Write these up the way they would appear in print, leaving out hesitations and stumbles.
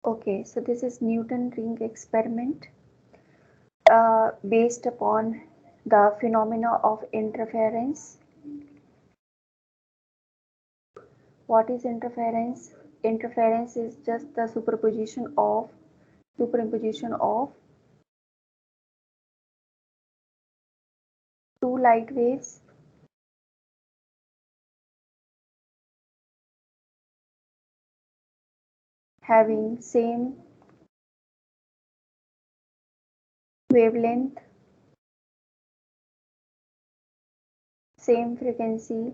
Okay, so this is Newton ring experiment based upon the phenomena of interference. What is interference? Interference is just the superimposition of two light waves having same wavelength, same frequency,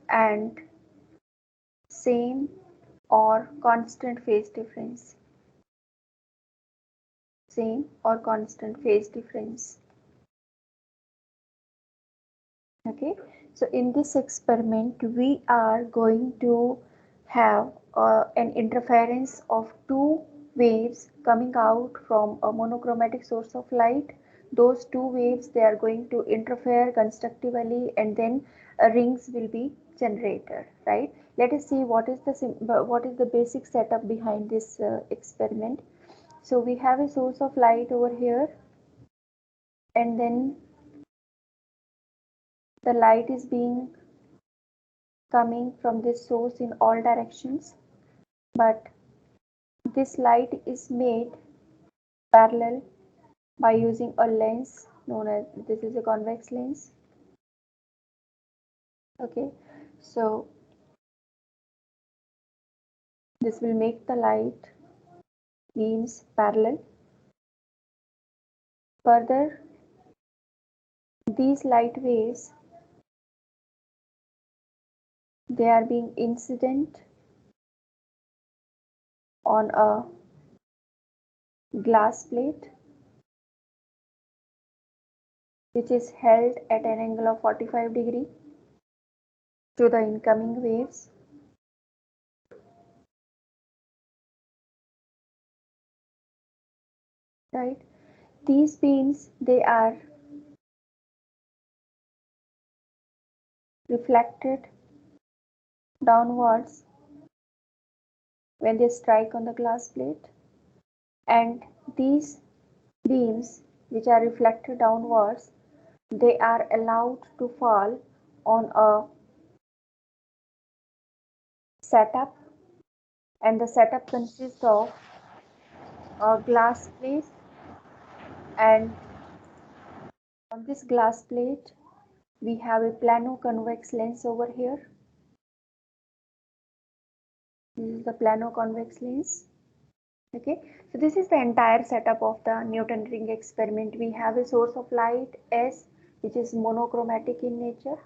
and same or constant phase difference. Same or constant phase difference. Okay, so in this experiment we are going to have an interference of two waves coming out from a monochromatic source of light. Those two waves, they are going to interfere constructively, and then rings will be generated, right? Let us see what is the basic setup behind this experiment. So we have a source of light over here, and then the light is being coming from this source in all directions, but this light is made parallel by using a lens known as, this is a convex lens. Okay, so this will make the light beams parallel. Further, these light waves, they are being incident on a glass plate which is held at an angle of 45 degree to the incoming waves. Right, these beams, they are reflected downwards when they strike on the glass plate, and these beams which are reflected downwards, they are allowed to fall on a setup, and the setup consists of a glass plate, and on this glass plate we have a plano-convex lens over here. This is the plano-convex lens. Okay, so this is the entire setup of the Newton ring experiment. We have a source of light S, which is monochromatic in nature,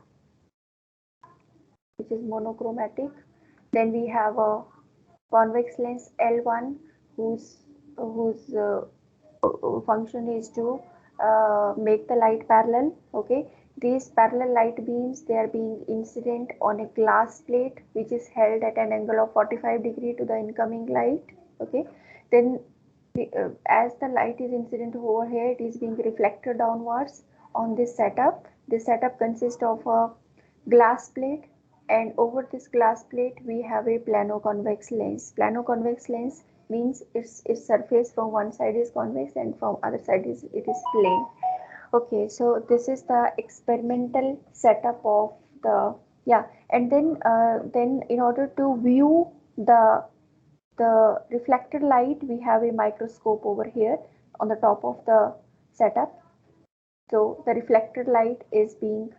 then we have a convex lens L1 whose function is to make the light parallel. Okay, these parallel light beams, they are being incident on a glass plate which is held at an angle of 45 degree to the incoming light. Okay, then as the light is incident over here, it is being reflected downwards on this setup. This setup consists of a glass plate, and over this glass plate we have a plano-convex lens. Plano-convex lens means its surface from one side is convex and from other side it is plane. Okay, so this is the experimental setup of the, yeah, and then in order to view the reflected light, we have a microscope over here on the top of the setup. So the reflected light is being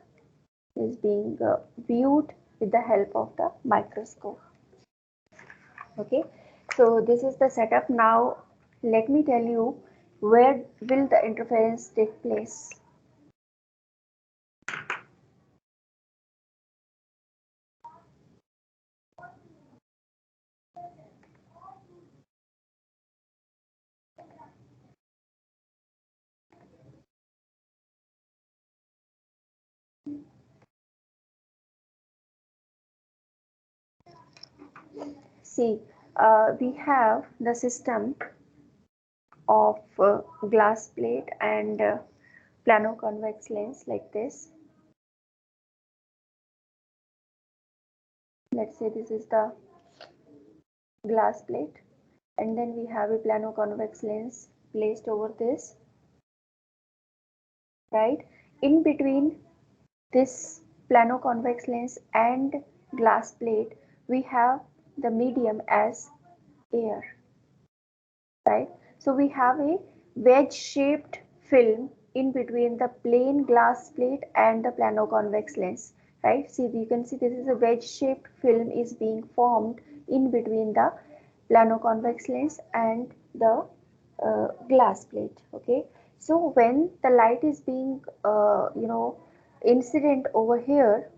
viewed with the help of the microscope. Okay, so this is the setup. Now let me tell you where will the interference take place. See, we have the system of glass plate and plano-convex lens like this. let's say this is the glass plate, and then we have a plano-convex lens placed over this, right? In between this plano-convex lens and glass plate, we have the medium as air, right? So we have a wedge-shaped film in between the plain glass plate and the plano-convex lens, right? See, you can see this is a wedge-shaped film is being formed in between the plano-convex lens and the glass plate. Okay, so when the light is being incident over here,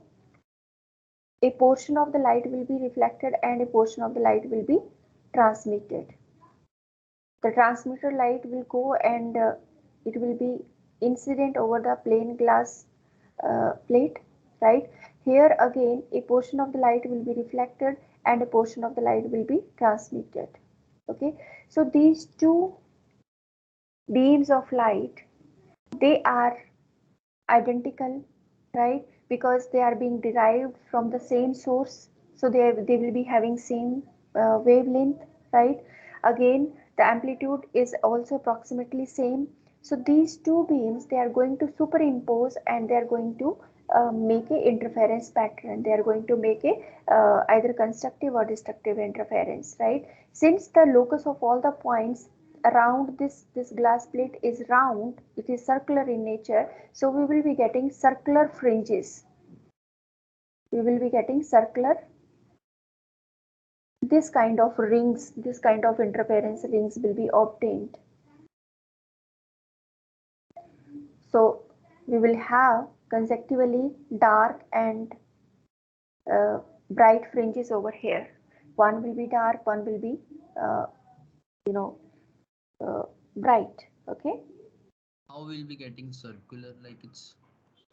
a portion of the light will be reflected and a portion of the light will be transmitted. The transmitter light will go and it will be incident over the plain glass plate, right? Here again a portion of the light will be reflected and a portion of the light will be transmitted. Okay, so these two beams of light, they are identical, right? Because they are being derived from the same source, so they will be having same wavelength, right? Again, the amplitude is also approximately same. So these two beams, they are going to superimpose and they are going to make a interference pattern. They are going to make a either constructive or destructive interference, right? Since the locus of all the points around this glass plate is round, it is circular in nature, so we will be getting circular fringes. We will be getting circular, this kind of rings, this kind of interference rings will be obtained. So we will have consecutively dark and bright fringes over here. One will be dark, one will be uh, you know bright. Okay. How will be getting circular, like it's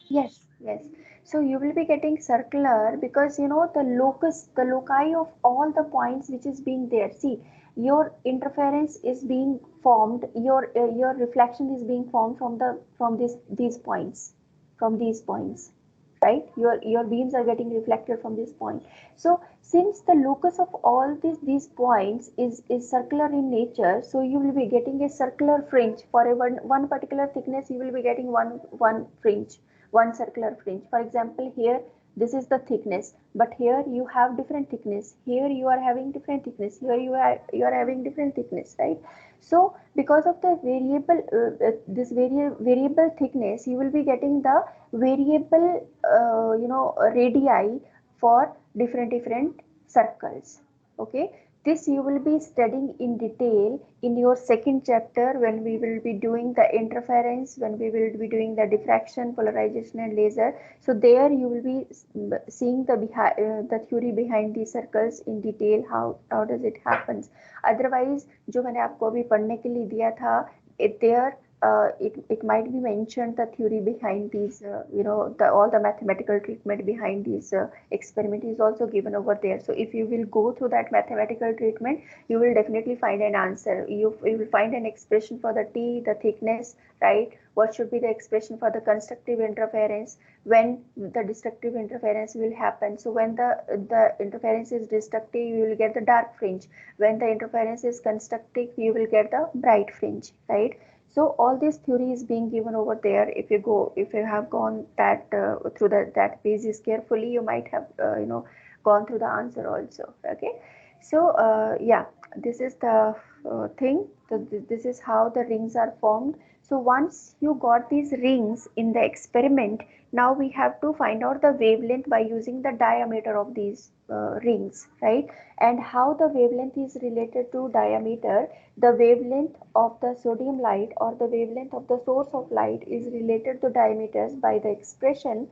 Yes, yes. So you will be getting circular because you know the locus, the loci of all the points which is being there. See, your interference is being formed, your reflection is being formed from these points, from these points, right? Your beams are getting reflected from this point. So since the locus of all these points is circular in nature, so you will be getting a circular fringe for a one particular thickness. You will be getting one fringe, one circular fringe. For example, here this is the thickness, but here you have different thickness, here you are having different thickness, here you are having different thickness, right? So because of the variable this variable thickness, you will be getting the variable radii for different circles. Okay, this you will be studying in detail in your second chapter when we will be doing the interference, when we will be doing the diffraction, polarization and laser. So there you will be seeing the theory behind these circles in detail, how does it happens. Otherwise जो मैंने आपको अभी पढ़ने के लिए दिया था, there it might be mentioned the theory behind these all the mathematical treatment behind these experiment is also given over there. So if you will go through that mathematical treatment, you will definitely find an answer. You will find an expression for the T, the thickness, right? What should be the expression for the constructive interference, when the destructive interference will happen. So when the interference is destructive, you will get the dark fringe. When the interference is constructive, you will get the bright fringe, right? So all this theory is being given over there. If you have gone that through that basis carefully, you might have gone through the answer also. Okay, so yeah, this is the thing. So this is how the rings are formed. So once you got these rings in the experiment, now we have to find out the wavelength by using the diameter of these rings, right? And how the wavelength is related to diameter. The wavelength of the sodium light or the wavelength of the source of light is related to diameters by the expression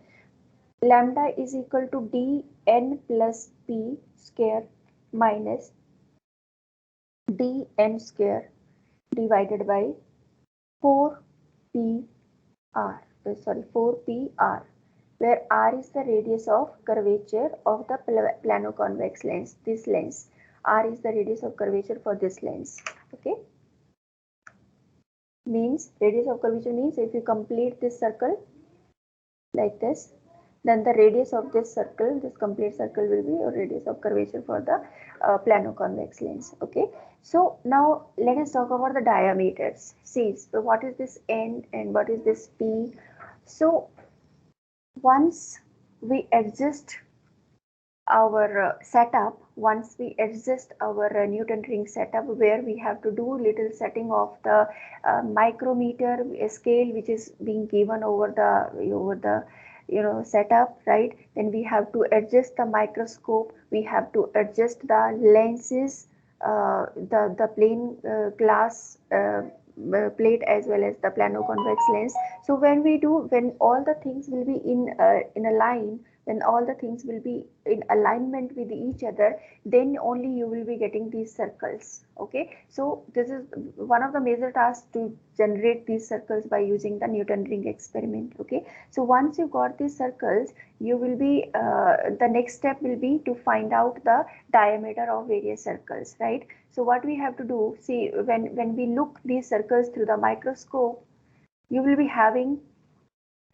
lambda is equal to dn plus p square minus dn square divided by 4 4pr, where r is the radius of curvature of the plano-convex lens. This lens, r is the radius of curvature for this lens. Okay, means radius of curvature means if you complete this circle like this, then the radius of this circle, this complete circle, will be your radius of curvature for the plano-convex lens. Okay, so now let us talk about the diameters. See, so what is this N and what is this P? So once we adjust our setup, once we adjust our Newton ring setup, where we have to do little setting of the micrometer scale which is being given over the setup, right? Then we have to adjust the microscope, we have to adjust the lenses, the plane glass plate as well as the plano convex lens. So when all the things will be in a line, when all the things will be in alignment with each other, then only you will be getting these circles. Okay, so this is one of the major tasks, to generate these circles by using the Newton ring experiment. Okay, so once you got these circles, you will be the next step will be to find out the diameter of various circles, right? So what we have to do, see, when we look these circles through the microscope, you will be having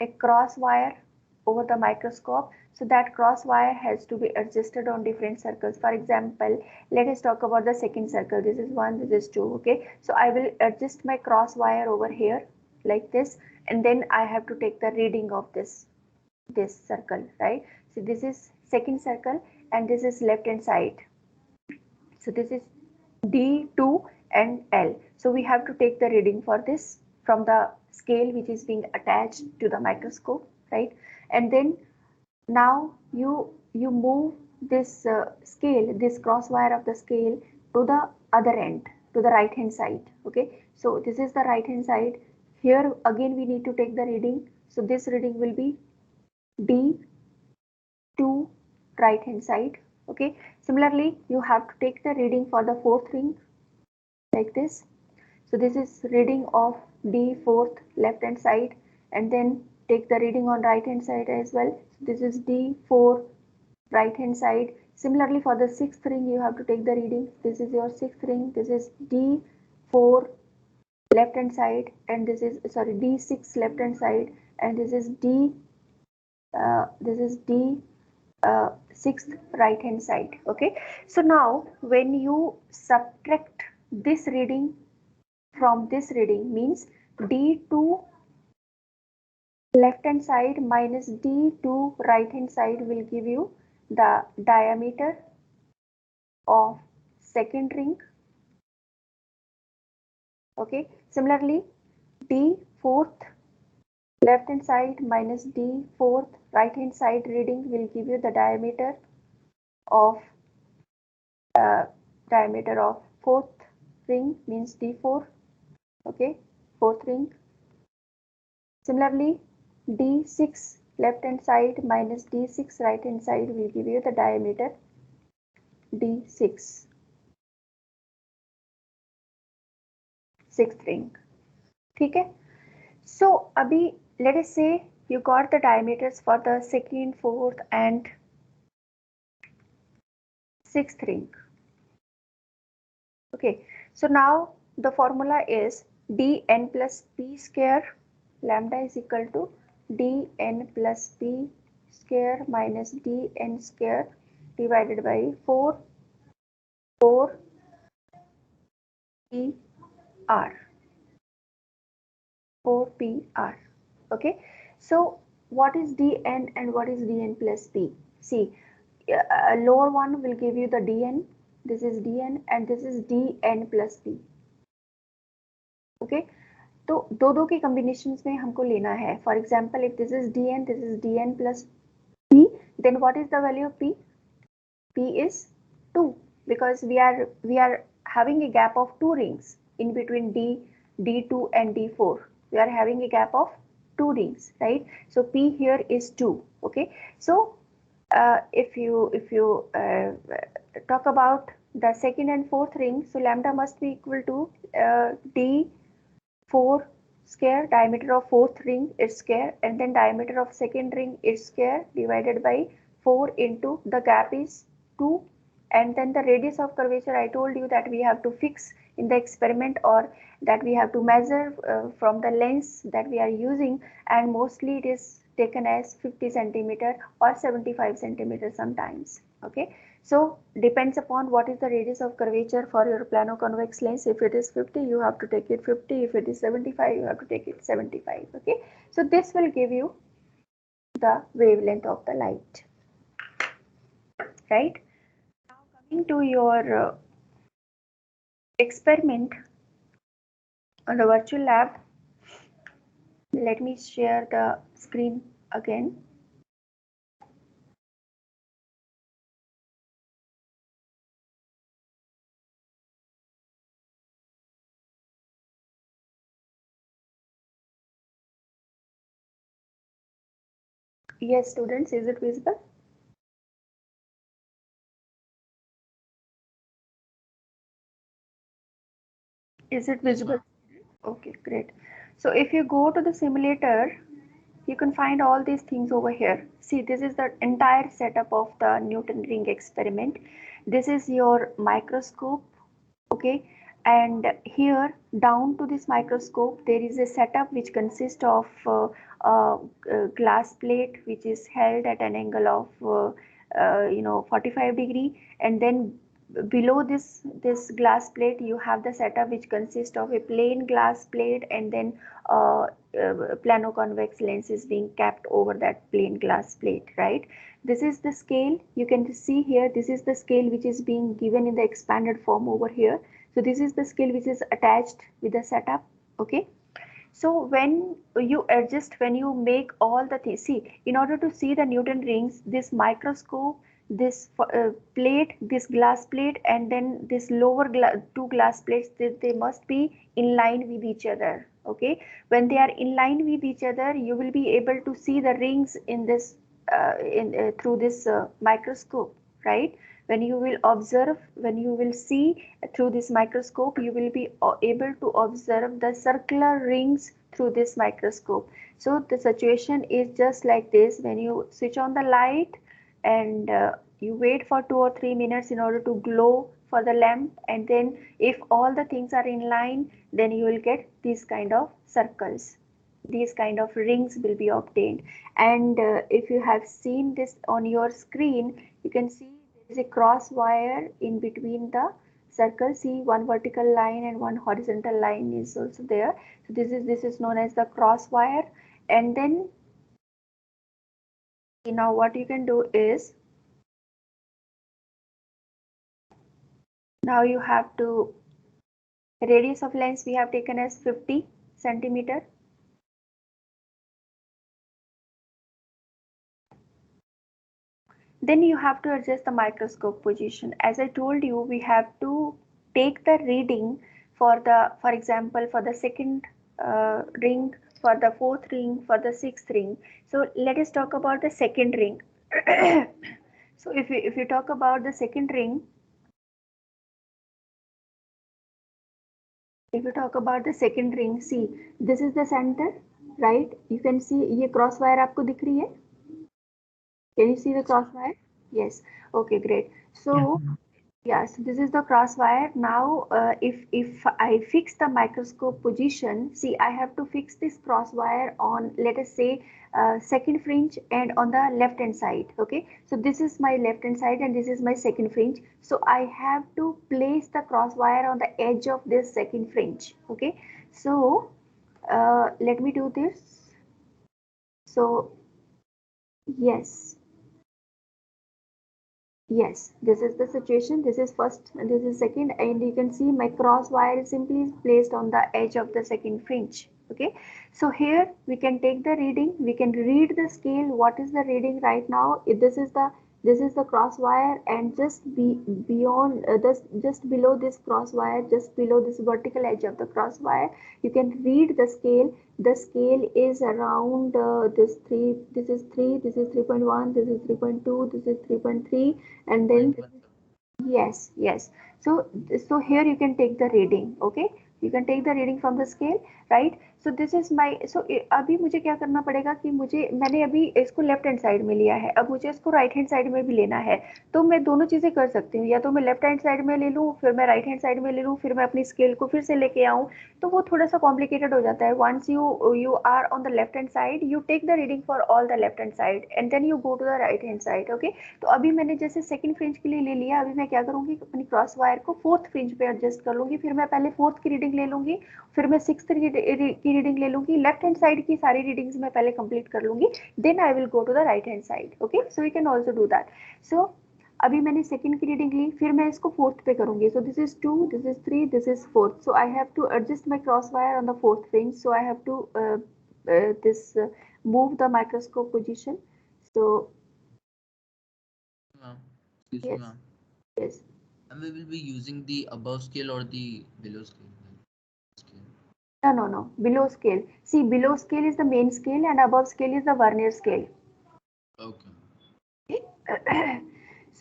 a cross wire over the microscope. So that cross wire has to be adjusted on different circles. For example, let us talk about the second circle. This is 1, this is 2. Okay, so I will adjust my cross wire over here like this, and then I have to take the reading of this circle, right? So this is second circle and this is left hand side. So this is D2 and L. So we have to take the reading for this from the scale which is being attached to the microscope, right? And then now you move this scale, this cross wire of the scale, to the other end, to the right hand side. Okay, so this is the right hand side. Here again we need to take the reading. So this reading will be D2 right hand side. Okay, similarly you have to take the reading for the fourth ring like this. So this is reading of D fourth left hand side, and then take the reading on right hand side as well. So this is D4 right hand side. Similarly for the sixth ring you have to take the reading. This is your sixth ring. This is D4 left hand side, and this is D6 left hand side, and this is D sixth right hand side. Okay, so now when you subtract this reading from this reading, means D2 left hand side minus D2 right hand side will give you the diameter of second ring. Okay, similarly D fourth left hand side minus D fourth right hand side reading will give you the diameter of fourth ring, means D4. Okay, fourth ring. Similarly D6 left hand side minus D6 right hand side will give you the diameter D6, sixth ring. ठीक है, so अभी let us say you got the diameters for the second, fourth and sixth ring. Okay, so now the formula is dn plus p square, lambda is equal to dn plus p square minus dn square divided by 4 PR 4PR. Okay, so what is dn and what is dn plus p? See, lower one will give you the dn, this is dn, and this is dn plus p. Okay, तो दो के combinations में हमको लेना है. For example, if this is dn, this is dn plus p, then what is the value of p? P is 2, because we are having a gap of 2 rings in between D2 and D4. We are having a gap of 2 rings, right? So P here is 2. Okay, so if you talk about the second and fourth ring, so lambda must be equal to D4 square, diameter of fourth ring is square, and then diameter of second ring is square divided by 4 into the gap is 2, and then the radius of curvature I told you that we have to fix in the experiment, or that we have to measure from the lens that we are using, and mostly it is taken as 50 centimeter or 75 centimeter sometimes. Okay, so depends upon what is the radius of curvature for your plano-convex lens. If it is 50, you have to take it 50. If it is 75, you have to take it 75. Okay, so this will give you the wavelength of the light, right? Now coming to your experiment on the virtual lab, let me share the screen again. Yes, students, is it visible? Is it Yes, visible? ma'am. Okay, great. So if you go to the simulator, you can find all these things over here. See, this is the entire setup of the Newton ring experiment. This is your microscope, okay, and here down to this microscope there is a setup which consists of glass plate which is held at an angle of 45 degree, and then below this glass plate you have the setup which consists of a plain glass plate, and then plano convex lens is being kept over that plain glass plate, right? This is the scale. You can see here, this is the scale which is being given in the expanded form over here. So this is the scale which is attached with the setup. Okay, so when you adjust, when you make all the things, see, in order to see the Newton rings, this microscope, this plate, this glass plate, and then this lower two glass plates, they must be in line with each other. Okay, when they are in line with each other, you will be able to see the rings in this through this microscope, right? When you will observe, when you will see through this microscope, you will be able to observe the circular rings through this microscope. So the situation is just like this. When you switch on the light and you wait for 2 or 3 minutes in order to glow for the lamp, and then if all the things are in line, then you will get these kind of circles, these kind of rings will be obtained. And if you have seen this on your screen, you can see there is a cross wire in between the circle. See, one vertical line and one horizontal line is also there. So this is known as the cross wire. And then now what you can do is, now you have to, radius of lens we have taken as 50 centimeter. Then you have to adjust the microscope position. As I told you, we have to take the reading for the, for example, for the second ring, for the fourth ring, for the sixth ring. So let us talk about the second ring. So if you talk about the second ring, if you talk about the second ring, see, this is the center, right? You can see ये cross wire आपको दिख रही है? Can you see the Yes, cross ma'am. wire? Yes. Okay, great. So yeah, so this is the crosswire. Now, if I fix the microscope position, see, I have to fix this crosswire on, let us say, second fringe and on the left hand side. Okay, so this is my left hand side and this is my second fringe. So I have to place the crosswire on the edge of this second fringe. Okay, so let me do this. So yes. Yes, this is the situation. This is first, this is second, and you can see my cross wire is simply placed on the edge of the second fringe. Okay, so here we can take the reading. We can read the scale. What is the reading right now? This is the cross wire, and beyond this, just below this cross wire, just below this vertical edge of the cross wire, you can read the scale. The scale is around this 3, this is 3, this is 3.1, this is 3.2, this is 3.3, and then 3.17. yes, yes. So here you can take the reading. Okay, You can take the reading from the scale, right? So this is my, so अभी मुझे क्या करना पड़ेगा कि मैंने अभी इसको left hand side में लिया है, अब मुझे इसको राइट हैंड साइड में भी लेना है। तो मैं दोनों चीजें कर सकती हूँ, या तो मैं लेफ्ट हैंड साइड में ले लूँ, फिर मैं राइट हैंड साइड में ले लूँ, फिर मैं अपनी स्केल को फिर से लेके आऊँ। तो वो थोड़ा सा कॉम्प्लिकेटेड हो जाता है। Once you are on the left hand side, you take the reading for all the left hand side and then you go to the right hand side. Okay, तो अभी मैंने जैसे सेकंड फ्रिंज के लिए ले लिया, अभी मैं क्या करूंगी, अपनी क्रॉस वायर को फोर्थ फ्रिंज पे एडजस्ट कर लूंगी। फिर मैं पहले फोर्थ की रीडिंग ले लूंगी, फिर मैं सिक्स्थ की रीडिंग ले लूंगी। लेफ्ट हैंड साइड की सारी रीडिंग्स मैं पहले कंप्लीट कर लूंगी, then I will go to the right hand side. Okay, so you can also do that. So अभी मैंने सेकंड की रीडिंग ली, फिर मैं इसको फोर्थ पे करूंगी। So this is 2, this is 3, this is fourth. So I have to adjust my cross wire on the fourth fringe. So I have to this move the microscope position. So Ma'am, excuse me, yes, ma'am. yes. And we will be using the above scale or the below scale? Scale. No, no, no. Below scale. See, below scale is the main scale and above scale is the vernier scale. Okay. Okay.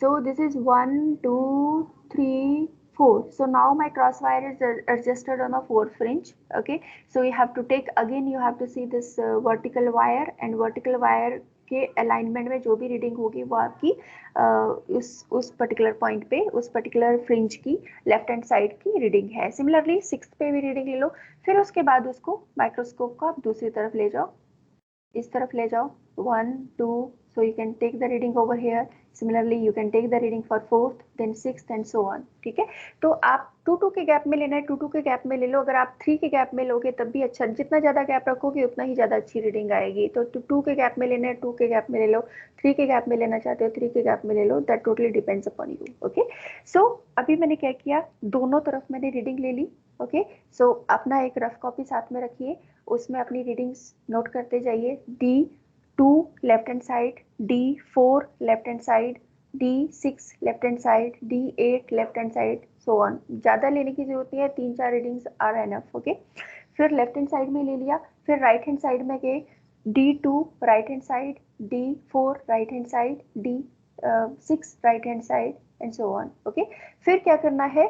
So this is 1, 2, 3, 4. So now my crosswire is adjusted on the fourth fringe. Okay. So you have to take, again you have to see this vertical wire, and vertical wire के alignment में जो भी reading होगी वो आपकी उस particular point पे, उस पर्टिकुलर फ्रिंज की लेफ्ट हैंड साइड की रीडिंग है। सिमिलरली सिक्स्थ पे भी रीडिंग ले लो, फिर उसके बाद उसको माइक्रोस्कोप को आप दूसरी तरफ ले जाओ, इस तरफ ले जाओ, 1, 2, so you can take the reading over here. Similarly you can take the reading for fourth, then sixth and so on. ठीक है, तो आप 2 2 के गैप में लेना है, 2 2 के गैप में ले लो। अगर आप 3 के गैप में लोगे तब भी अच्छा, जितना ज्यादा गैप रखोगे उतना ही ज्यादा अच्छी रीडिंग आएगी। तो 2 के गैप में लेना है, 2 के गैप में ले लो, 3 के गैप में लेना चाहते हो 3 के गैप में ले लो, that totally depends upon you. Okay, so अभी मैंने क्या किया, दोनों तरफ मैंने रीडिंग ले ली। ओके, सो अपना एक रफ कॉपी साथ में रखिए, उसमें अपनी रीडिंग्स नोट करते जाइए। D2 left hand side, D4 left hand side, D6 left hand side, D8 left hand side, so on. ज्यादा लेने की जरूरत नहीं है, 3 4 रीडिंग्स आर एनफ। ओके, फिर लेफ्ट हैंड साइड में ले लिया, फिर राइट हैंड साइड में गए, D2 right hand side, D4 right hand side, D6 right hand side and so on. Okay, फिर क्या करना है,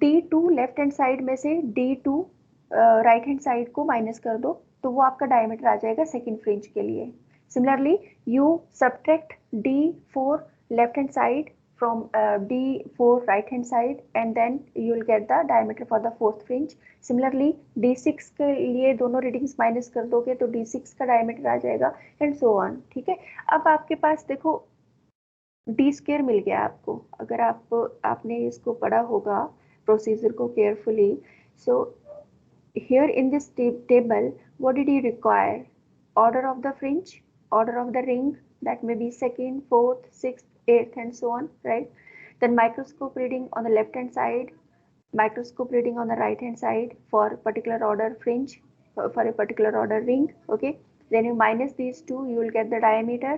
D2 लेफ्ट हैंड साइड में से D2 राइट हैंड साइड को माइनस कर दो, तो वो आपका डायमीटर आ जाएगा सेकंड फ्रिंज के लिए। Similarly you subtract D4 left hand side from D4 right hand side and then you will get the diameter for the fourth fringe. Similarly D6 के लिए दोनों रीडिंग्स माइनस कर दोगे तो D6 का डायमीटर आ जाएगा एंड सो ऑन। ठीक है, अब आपके पास देखो डी स्केयर मिल गया आपको, अगर आपने इसको पढ़ा होगा प्रोसीजर को carefully. So here in this table what did you require? Order of the fringe, order of the ring, that may be second, fourth, sixth, eighth and so on, right? Then microscope reading on the left hand side, microscope reading on the right hand side for particular order fringe, for a particular order ring. Okay, then you minus these two, you will get the diameter.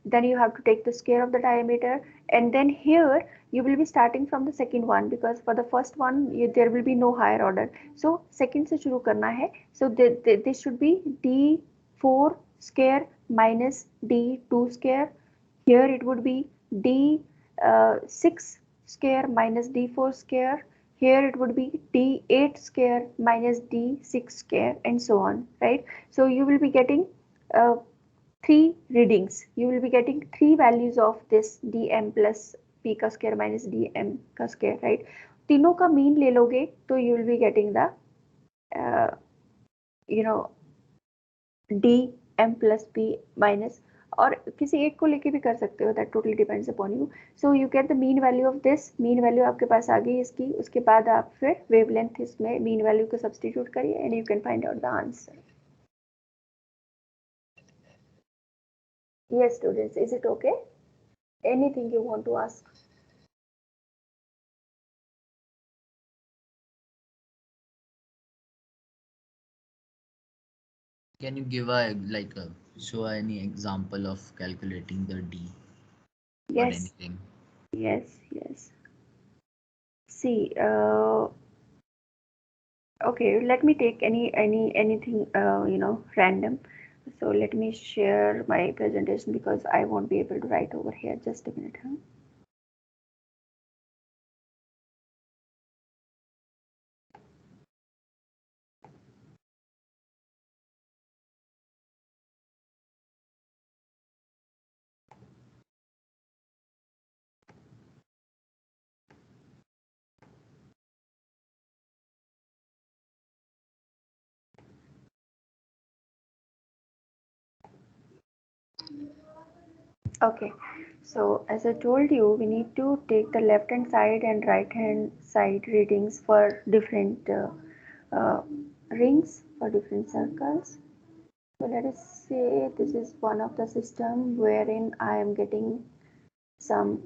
Then you have to take the square of the diameter, and then here you will be starting from the second one, because for the first one there will be no higher order, so second से शुरू करना है। So this should be D4 square minus D2 square. Here it would be D6 square minus D4 square. Here it would be D8 square minus D6 square and so on, right? So you will be getting uh, 3 readings. You will be getting 3 values of this dm plus p का square minus dm का square, right? तीनों का mean ले लोगे तो you will be getting the uh, you know dm plus p minus, और किसी एक को लेके भी कर सकते हो, that totally depends upon you. So you get the mean value of this, mean value आपके पास आ गई इसकी, उसके बाद आप फिर wavelength इसमें mean value को substitute करिए and you can find out the answer. Yes students, is it okay? Anything you want to ask? Can you give a like a show any example of calculating the D or Yes, anything? yes, yes. See, okay, let me take anything random. So let me share my presentation because I won't be able to write over here. Just a minute, huh? Okay, so as I told you, we need to take the left hand side and right hand side readings for different uh, rings, for different circles. So let us say this is one of the system wherein I am getting some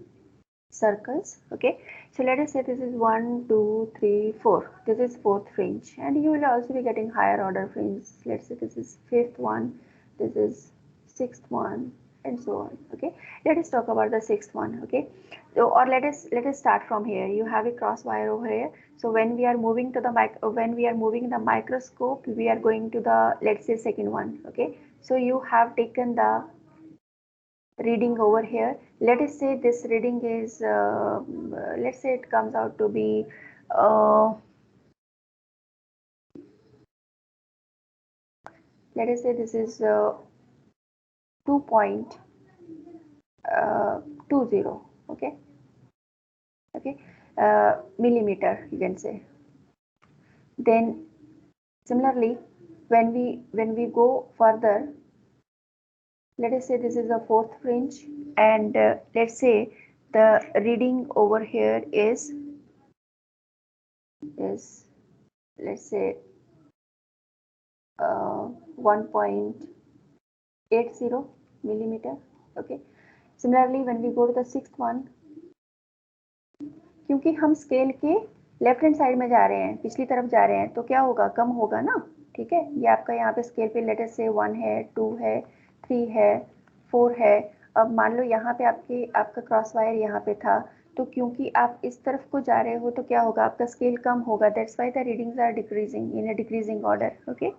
circles. Okay, so let us say this is 1 2 3 4. This is fourth fringe, and you will also be getting higher order fringe. Let's say this is fifth one, this is sixth one, and so on. Okay, let us talk about the sixth one. Okay, so or let us start from here. You have a cross wire over here. So when we are moving to the when we are moving the microscope, we are going to the, let's say, second one. Okay, so you have taken the reading over here. Let us say this reading is let's say it comes out to be let us say this is 2.20. Okay, okay, millimeter, you can say. Then similarly, when we go further, let us say this is the fourth fringe, and let's say the reading over here is let's say 1.80 millimeter. Okay, similarly when we go to the sixth one, क्योंकि हम scale के left hand side में जा रहे हैं, पिछली तरफ जा रहे हैं, तो क्या होगा, कम होगा ना. ठीक है, ये आपका यहाँ पे स्केल पे लेटर से 1 है, 2 है, 3 है, 4 है. अब मान लो यहाँ पे आपका क्रॉस वायर यहाँ पे था, तो क्योंकि आप इस तरफ को जा रहे हो तो क्या होगा, आपका स्केल कम होगा. That's why the readings are decreasing in a decreasing order. Okay,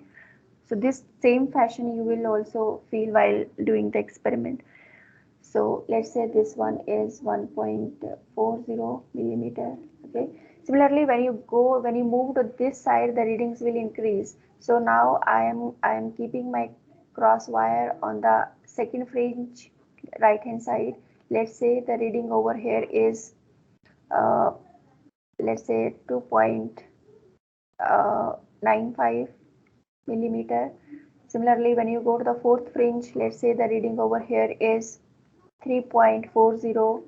so this same fashion you will also feel while doing the experiment. So let's say this one is 1.40 millimeter. Okay, similarly when you move to this side, the readings will increase. So now I am keeping my cross wire on the second fringe right hand side. Let's say the reading over here is uh, let's say 2.95 millimeter. Similarly, when you go to the fourth fringe, let's say the reading over here is 3.40.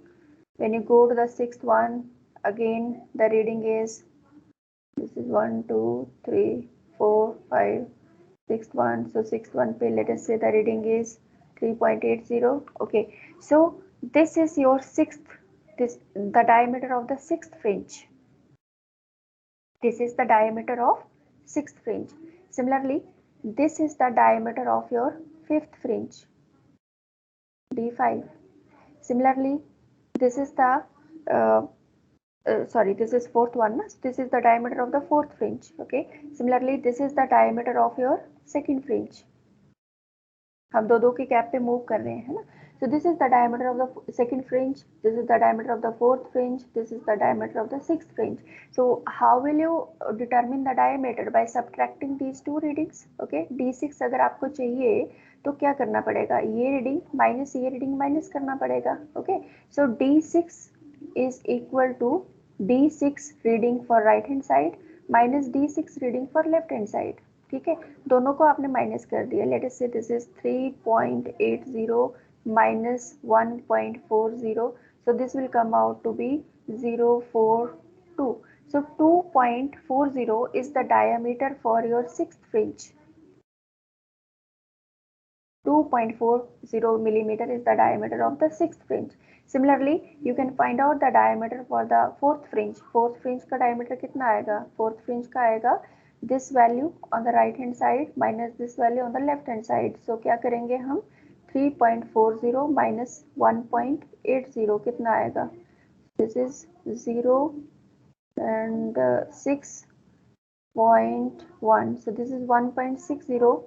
When you go to the sixth one, again the reading is, this is 1 2 3 4 5 sixth one. So sixth one pe let us say the reading is 3.80. Okay, so this is your sixth, this the diameter of the sixth fringe. This is the diameter of sixth fringe. Similarly, this is the diameter of your fifth fringe, D5. Similarly, this is the sorry, this is fourth one. This is the diameter of the fourth fringe. Okay. Similarly, this is the diameter of your second fringe. हम दो के gap पे move कर रहे हैं, है ना. So this is the diameter of the second fringe, this is the diameter of the fourth fringe, this is the diameter of the sixth fringe. So how will you determine the diameter? By subtracting these two readings. Okay, D6 अगर आपको चाहिए तो क्या करना पड़ेगा, ये reading minus ये reading minus करना पड़ेगा. Okay, so D6 is equal to D6 reading for right hand side minus D6 reading for left hand side. ठीक है, दोनों को आपने माइनस कर दिया. लेट अस से this is 3.80 minus 1.40. So this will come out to be 0.42. So 2.40 is the diameter for your sixth fringe. 2.40 millimeter is the diameter of the sixth fringe. Similarly, you can find out the diameter for the fourth fringe. Fourth fringe का diameter कितना आएगा, fourth fringe का आएगा this value on the right hand side minus this value on the left hand side. So क्या करेंगे हम, 3.40 minus 1.80 कितना आएगा, this is 0 and 6.1. So this is 1.60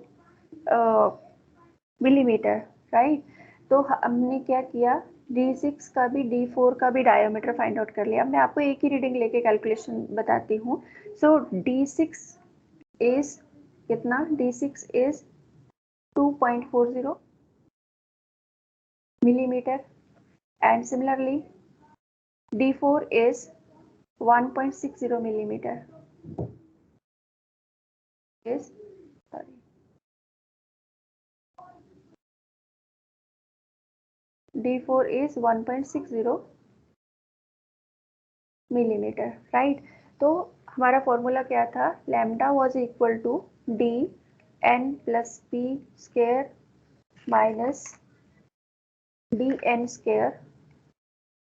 millimetre, right. तो हमने क्या किया, D6 का भी D4 का भी डायमीटर फाइंड आउट कर लिया. मैं आपको एक ही रीडिंग लेके कैलकुलेशन बताती हूँ. सो D6 इज कितना, D6 is 2.40 millimeter, and similarly D4 is 1.60 millimeter. Is sorry, D4 is 1.60 millimeter, right? तो हमारा फॉर्मूला क्या था? Lambda was equal to D N plus P square minus D N square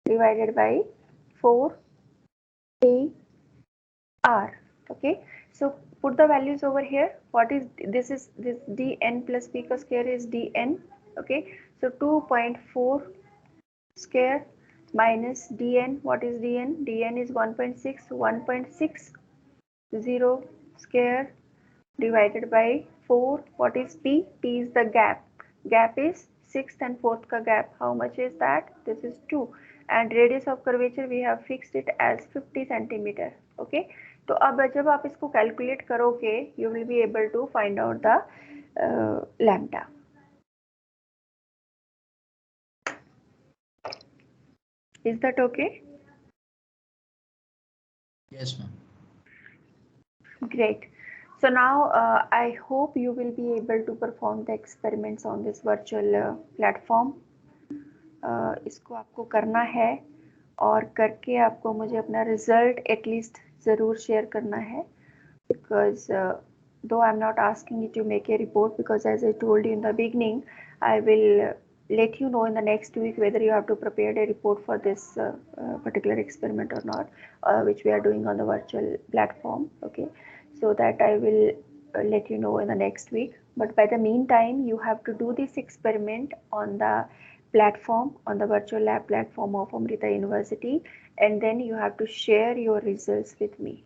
divided by 4 p r. Okay, so put the values over here. What is this? Is this dn plus p ka square is dn. Okay, so 2.4 square minus dn. What is dn? dn is 1.6. 1.60 square divided by 4. What is p? P is the gap. Gap is 6th and 4th ka gap. How much is that? This is 2. And radius of curvature we have fixed it as 50 centimeter. Okay, तो अब जब आप इसको calculate करोगे you will be able to find out the lambda. Is that okay? Yes, ma'am. Great. So now I hope you will be able to perform the experiments on this virtual platform. इसको आपको करना है और करके आपको मुझे अपना result at least ज़रूर शेयर करना है, because though I'm not asking you to make a report, because as I told you in the beginning, I will let you know in the next week whether you have to prepare a report for this particular experiment or not, which we are doing on the virtual platform. Okay, so that I will let you know in the next week. But by the meantime, you have to do this experiment on the platform, on the virtual lab platform of Amrita University, and then you have to share your results with me.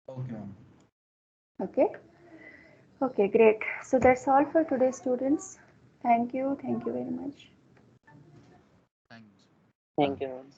Okay, ma'am. Okay. Okay, great. So that's all for today, students. Thank you. Thank you very much. Thanks. Thank you, ma'am.